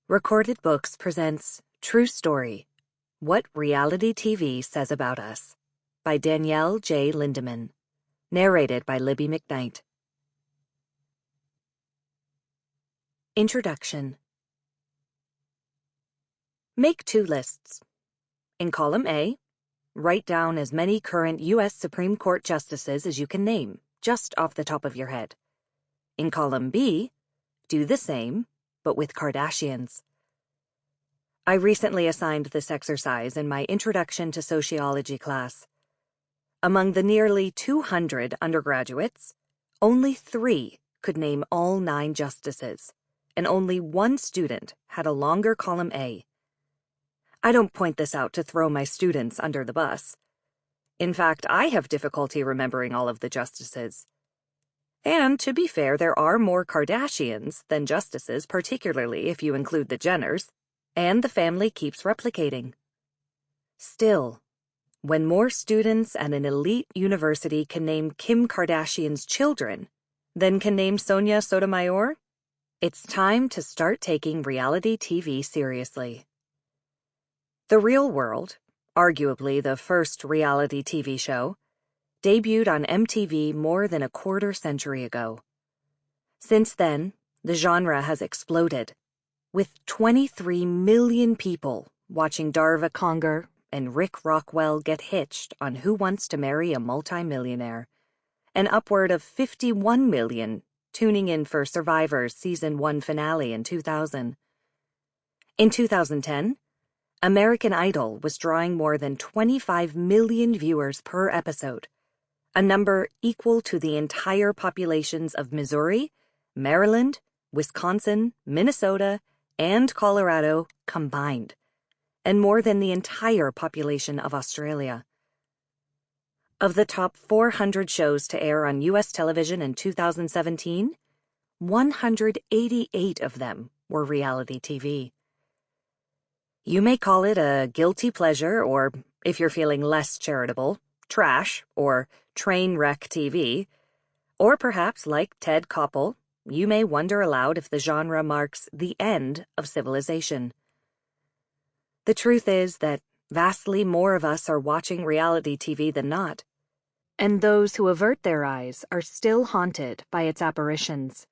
Recorded Books presents True Story, What Reality TV Says About Us, by Danielle J. Lindemann, narrated by Libby Mcknight. Introduction. Make two lists. In column A, write down as many current U.S. Supreme Court justices as you can name, just off the top of your head. In column B, do the same, but with Kardashians. I recently assigned this exercise in my Introduction to Sociology class. Among the nearly 200 undergraduates, only 3 could name all 9 justices, and only 1 student had a longer column A. I don't point this out to throw my students under the bus. In fact, I have difficulty remembering all of the justices. And, to be fair, there are more Kardashians than justices, particularly if you include the Jenners, and the family keeps replicating. Still, when more students at an elite university can name Kim Kardashian's children than can name Sonia Sotomayor, it's time to start taking reality TV seriously. The Real World, arguably the first reality TV show, debuted on MTV more than a quarter century ago. Since then, the genre has exploded, with 23 million people watching Darva Conger and Rick Rockwell get hitched on Who Wants to Marry a Multimillionaire, and upward of 51 million tuning in for Survivor's Season 1 finale in 2000. In 2010, American Idol was drawing more than 25 million viewers per episode, a number equal to the entire populations of Missouri, Maryland, Wisconsin, Minnesota, and Colorado combined, and more than the entire population of Australia. Of the top 400 shows to air on U.S. television in 2017, 188 of them were reality TV. You may call it a guilty pleasure, or, if you're feeling less charitable, trash or train wreck TV, or perhaps, like Ted Koppel, you may wonder aloud if the genre marks the end of civilization. The truth is that vastly more of us are watching reality TV than not, and those who avert their eyes are still haunted by its apparitions.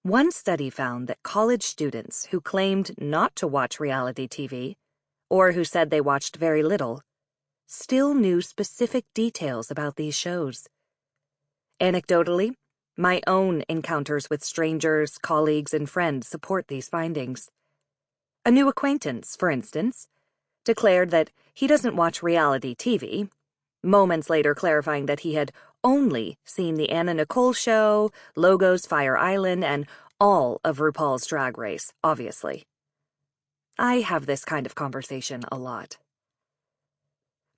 One study found that college students who claimed not to watch reality TV, or who said they watched very little, still knew specific details about these shows. Anecdotally, my own encounters with strangers, colleagues, and friends support these findings. A new acquaintance, for instance, declared that he doesn't watch reality TV, moments later clarifying that he had only seen the Anna Nicole Show, Logo's Fire Island, and all of RuPaul's Drag Race, obviously. I have this kind of conversation a lot.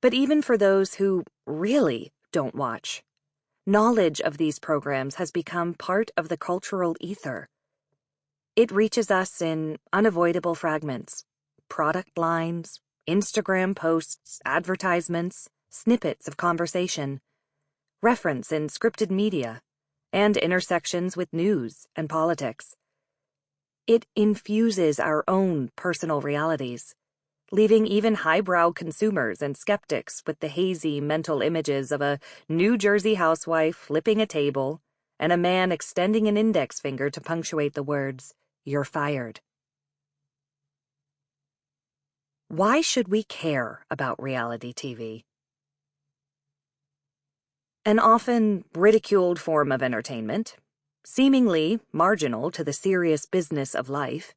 But even for those who really don't watch, knowledge of these programs has become part of the cultural ether. It reaches us in unavoidable fragments, product lines, Instagram posts, advertisements, snippets of conversation, reference in scripted media, and intersections with news and politics. It infuses our own personal realities, leaving even highbrow consumers and skeptics with the hazy mental images of a New Jersey housewife flipping a table and a man extending an index finger to punctuate the words, "You're fired." Why should we care about reality TV? An often ridiculed form of entertainment, seemingly marginal to the serious business of life,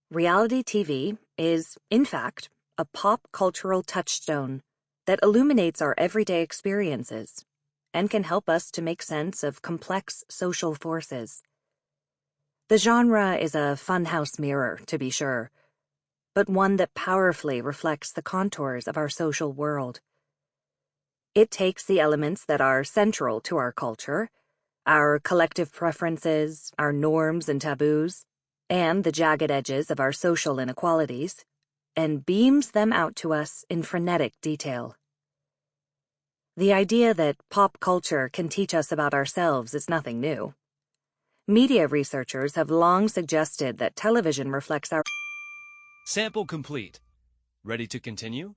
reality TV is, in fact, a pop cultural touchstone that illuminates our everyday experiences and can help us to make sense of complex social forces. The genre is a funhouse mirror, to be sure, but one that powerfully reflects the contours of our social world. It takes the elements that are central to our culture, our collective preferences, our norms and taboos, and the jagged edges of our social inequalities, and beams them out to us in frenetic detail. The idea that pop culture can teach us about ourselves is nothing new. Media researchers have long suggested that television reflects our Sample complete. Ready to continue?